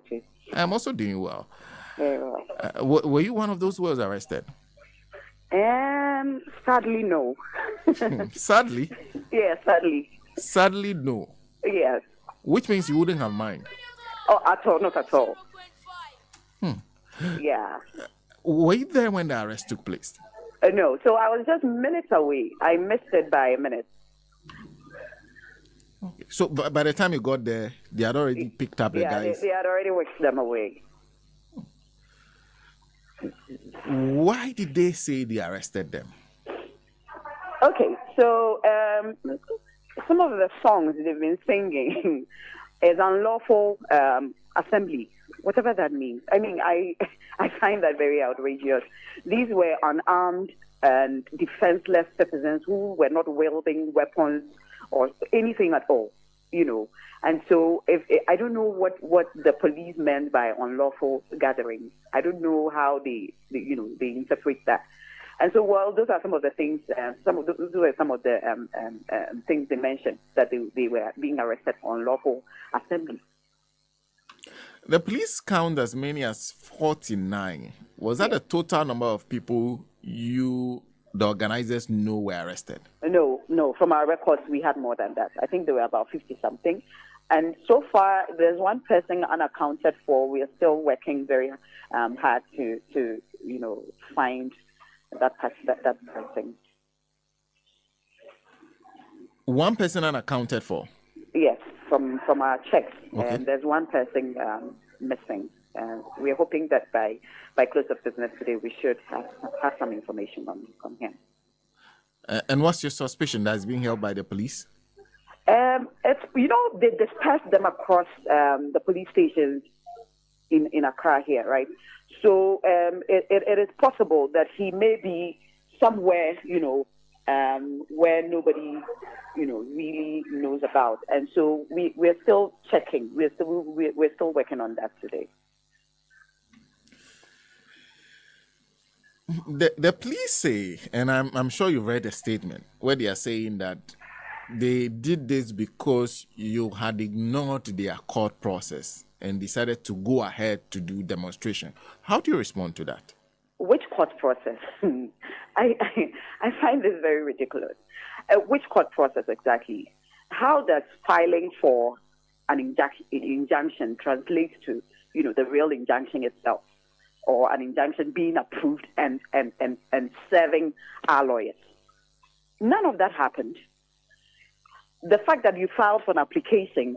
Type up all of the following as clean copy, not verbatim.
about you? I'm also doing well. Very well. Were you one of those who was arrested? Sadly, no. Sadly? Yeah, sadly. Sadly, no. Yes. Which means you wouldn't have mind. Oh, at all, not at all. Yeah. Were you there when the arrest took place? No, so I was just minutes away. I missed it by a minute. Okay. So by the time you got there, they had already picked up the guys. They had already whisked them away. Why did they say they arrested them? Okay, so some of the songs they've been singing is unlawful assembly, whatever that means. I mean, I find that very outrageous. These were unarmed and defenseless citizens who were not wielding weapons or anything at all, you know. And so I don't know what the police meant by unlawful gatherings. I don't know how they interpret that. And so, well, those are some of the things. Those were some of the things they mentioned, that they were being arrested for unlawful assembly. The police count as many as 49. Was that the total number of people the organizers, know were arrested? No. From our records, we had more than that. I think there were about 50-something. And so far, there's one person unaccounted for. We are still working very hard to find that person. One person unaccounted for? Yes, from our checks. Okay. And there's one person missing. We're hoping that by close of business today, we should have some information on him. And what's your suspicion that's being held by the police? They dispersed them across the police stations in Accra here, right? So it is possible that he may be somewhere, where nobody, really knows about. And so we're still checking. We're still working on that today. The police say, and I'm sure you've read the statement, where they are saying that they did this because you had ignored their court process and decided to go ahead to do demonstration. How do you respond to that? Which court process? I find this very ridiculous. Which court process exactly? How does filing for an injunction translate to, the real injunction itself, or an injunction being approved and serving our lawyers? None of that happened. The fact that you filed for an application,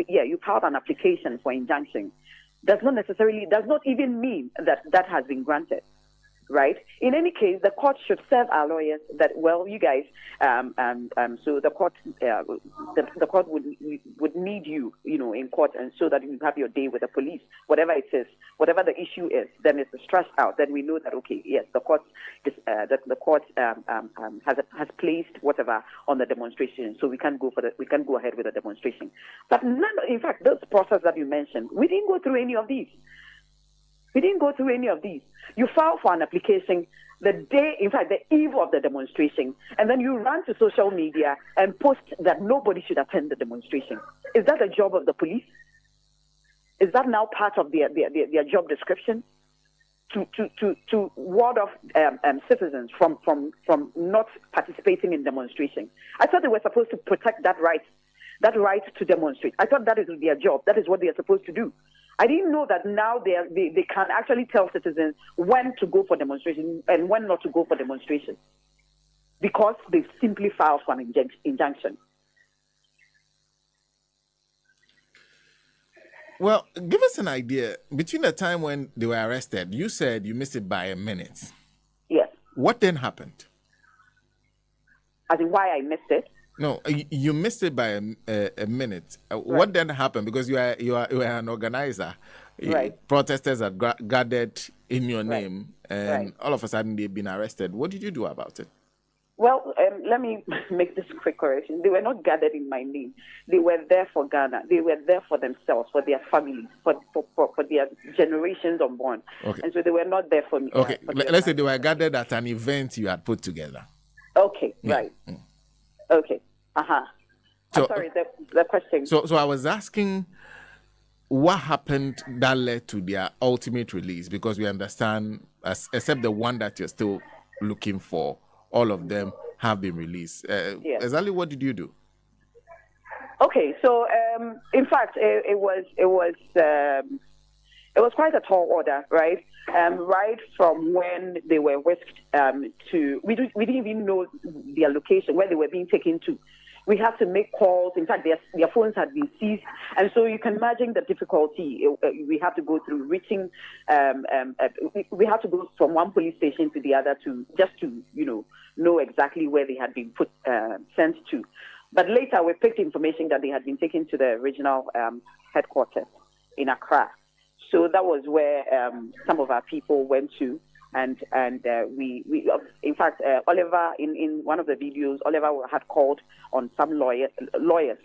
you filed an application for injunction, does not even mean that has been granted, right? In any case, the court should serve our lawyers that, well, you guys, so the court would need you, in court, and so that you have your day with the police, whatever it is, whatever the issue is, then it's stressed out. Then we know that, okay, yes, the court has placed whatever on the demonstration, so we can go ahead with the demonstration. But in fact, this process that you mentioned, we didn't go through any of these. You file for an application the eve of the demonstration, and then you run to social media and post that nobody should attend the demonstration. Is that a job of the police? Is that now part of their job description? To ward off citizens from not participating in demonstration? I thought they were supposed to protect that right to demonstrate. I thought that is their job. That is what they are supposed to do. I didn't know that now they can actually tell citizens when to go for demonstration and when not to go for demonstration, because they've simply filed for an injunction. Well, give us an idea. Between the time when they were arrested, you said you missed it by a minute. Yes. What then happened? As in why I missed it? No, you missed it by a minute. Right. What then happened? Because you are an organizer. Right. Protesters had gathered in your name, and all of a sudden they've been arrested. What did you do about it? Well, let me make this quick correction. They were not gathered in my name. They were there for Ghana. They were there for themselves, for their families, for their generations unborn. Okay. And so they were not there for me. Okay, let's say they were gathered at an event you had put together. Okay, yeah. Right. Okay. So, sorry, the question. So I was asking, what happened that led to their ultimate release? Because we understand, except the one that you're still looking for, all of them have been released. Yes. Exactly what did you do? Okay, so in fact, it was quite a tall order, right? Right from when they were whisked to, we didn't even know their location, where they were being taken to. We had to make calls. In fact, their phones had been seized. And so you can imagine the difficulty we had to go through reaching, we had to go from one police station to the other just to know exactly where they had been sent to. But later we picked information that they had been taken to the regional headquarters in Accra. So that was where some of our people went to. And we in fact, Oliver, in one of the videos, Oliver had called on some lawyers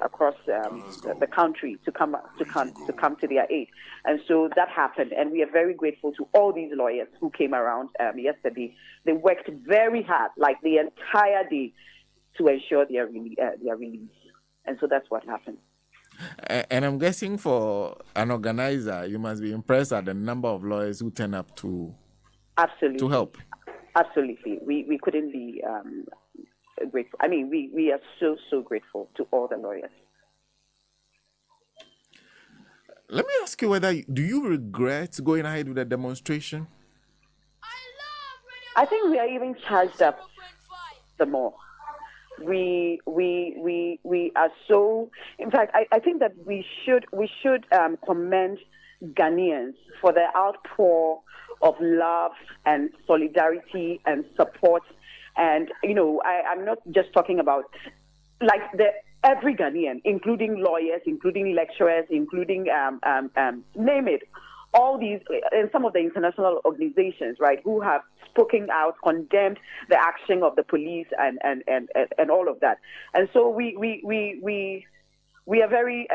across the country to come to their aid, and so that happened. And we are very grateful to all these lawyers who came around yesterday. They worked very hard, like the entire day, to ensure their release, and so that's what happened. And I'm guessing for an organizer, you must be impressed at the number of lawyers who turn up to. Absolutely. To help. Absolutely. We couldn't be grateful. I mean, we are so grateful to all the lawyers. Let me ask you do you regret going ahead with the demonstration? I think we are even charged up the more. We are so, in fact, I think that we should commend Ghanaians for their outpour of love and solidarity and support. And, I'm not just talking about like every Ghanaian, including lawyers, including lecturers, including name it, all these, and some of the international organizations, right, who have spoken out, condemned the action of the police and all of that. And so we are very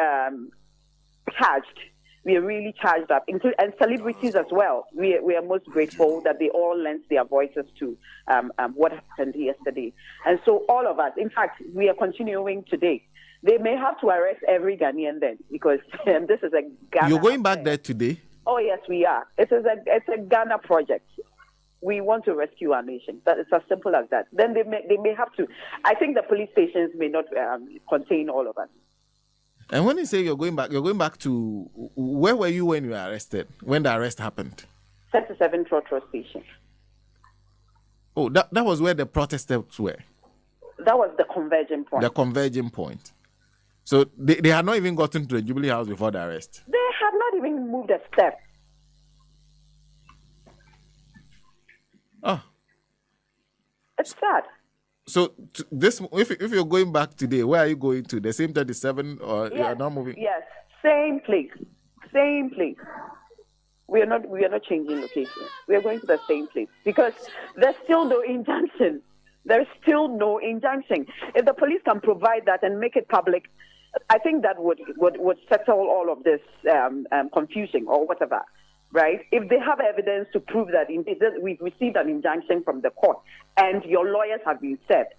charged. We are really charged up, and celebrities as well. We are most grateful that they all lent their voices to what happened yesterday. And so all of us, in fact, we are continuing today. They may have to arrest every Ghanaian then, because this is a Ghana. You're going back there today? Oh yes, we are. It's a Ghana project. We want to rescue our nation. That it's as simple as that. Then they may have to. I think the police stations may not contain all of us. And when you say you're going back to, where were you when you were arrested? When the arrest happened? 37 Trotro Station. Oh, that was where the protesters were? That was the converging point. The converging point. So they had not even gotten to the Jubilee House before the arrest? They had not even moved a step. Oh. It's sad. So if you're going back today, where are you going to? The same 37, or yes, you are not moving? Yes, same place. We are not changing location. We are going to the same place because there's still no injunction. There's still no injunction. If the police can provide that and make it public, I think that would settle all of this confusion or whatever. Right? If they have evidence to prove that indeed we've received an injunction from the court and your lawyers have been set,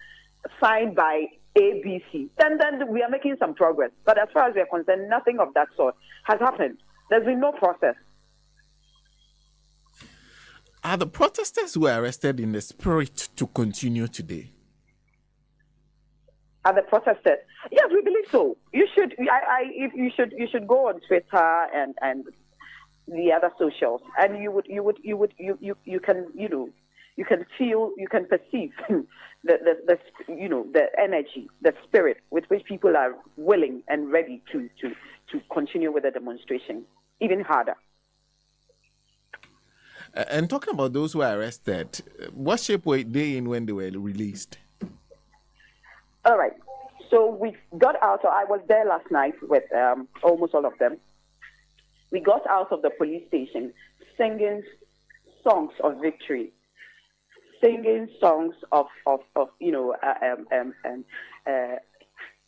signed by ABC, then we are making some progress. But as far as we are concerned, nothing of that sort has happened. There's been no process. Are the protesters who were arrested in the spirit to continue today? Are the protesters? Yes, we believe so. You should. You should go on Twitter and the other socials, and you can feel, you can perceive the energy, the spirit with which people are willing and ready to continue with the demonstration even harder. And talking about those who were arrested, what shape were they in when they were released? All right. So we got out. So I was there last night with almost all of them. We got out of the police station singing songs of victory, singing songs of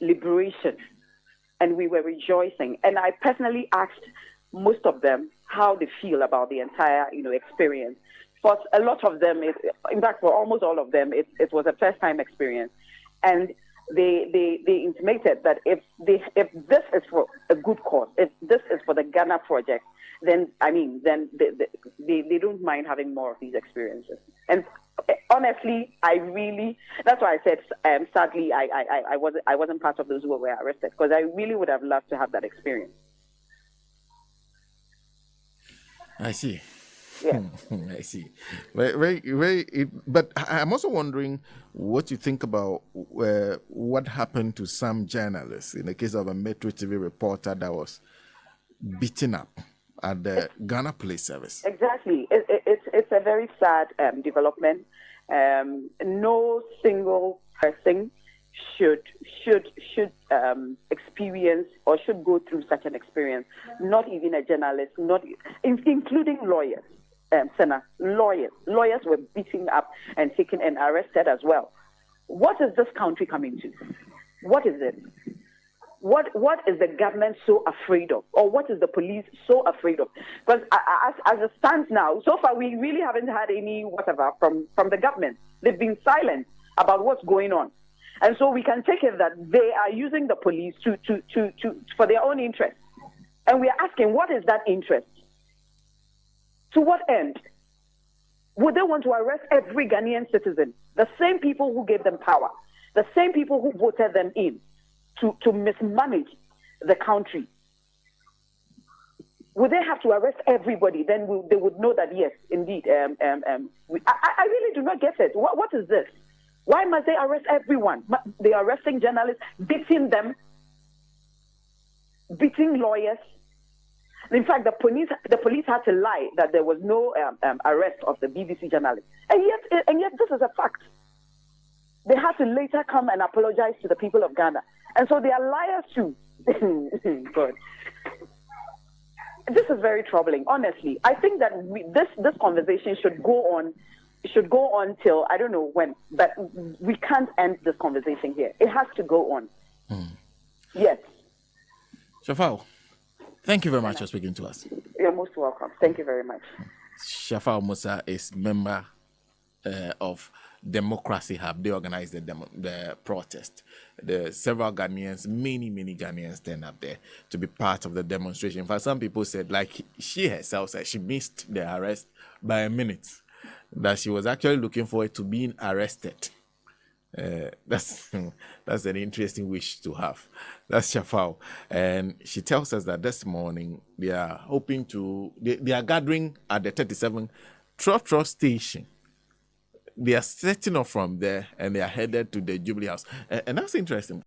liberation, and we were rejoicing. And I personally asked most of them how they feel about the entire experience. For a lot of them, in fact, for almost all of them, it was a first-time experience. And they intimated that if this is for a good cause, if this is for the Ghana project, then they don't mind having more of these experiences. And honestly, that's why I said sadly I wasn't part of those who were arrested, because I really would have loved to have that experience. I see. Yeah. I see. But I'm also wondering what you think about what happened to some journalists in the case of a Metro TV reporter that was beaten up at the Ghana Police Service. Exactly. It's a very sad development. No single person should experience or should go through such an experience. Not even a journalist, including lawyers. Senna, lawyers were beaten up and taken and arrested as well. What is this country coming to? What is it? What is the government so afraid of? Or what is the police so afraid of? Because as it stands now, so far we really haven't had any whatever from the government. They've been silent about what's going on. And so we can take it that they are using the police to for their own interest. And we are asking, what is that interest? To what end? Would they want to arrest every Ghanaian citizen? The same people who gave them power, the same people who voted them in to mismanage the country. Would they have to arrest everybody? Then they would know that, yes, indeed. I really do not get it. What is this? Why must they arrest everyone? They are arresting journalists, beating them, beating lawyers. In fact, the police had to lie that there was no arrest of the BBC journalist, and yet this is a fact. They had to later come and apologize to the people of Ghana, and so they are liars too. God, this is very troubling. Honestly, I think that this conversation should go on till I don't know when, but we can't end this conversation here. It has to go on. Yes. Shafawu, thank you very much for speaking to us. You're most welcome. Thank you very much. Shafawu Musah is member of Democracy Hub. They organized the protest. Several Ghanaians, many Ghanaians turned up there to be part of the demonstration. In fact, some people said, like she herself said, she missed the arrest by a minute, that she was actually looking forward to being arrested. That's an interesting wish to have. That's Shafawu. And she tells us that this morning they are hoping they are gathering at the 37 Trotro station. They are setting off from there and they are headed to the Jubilee House. And that's interesting.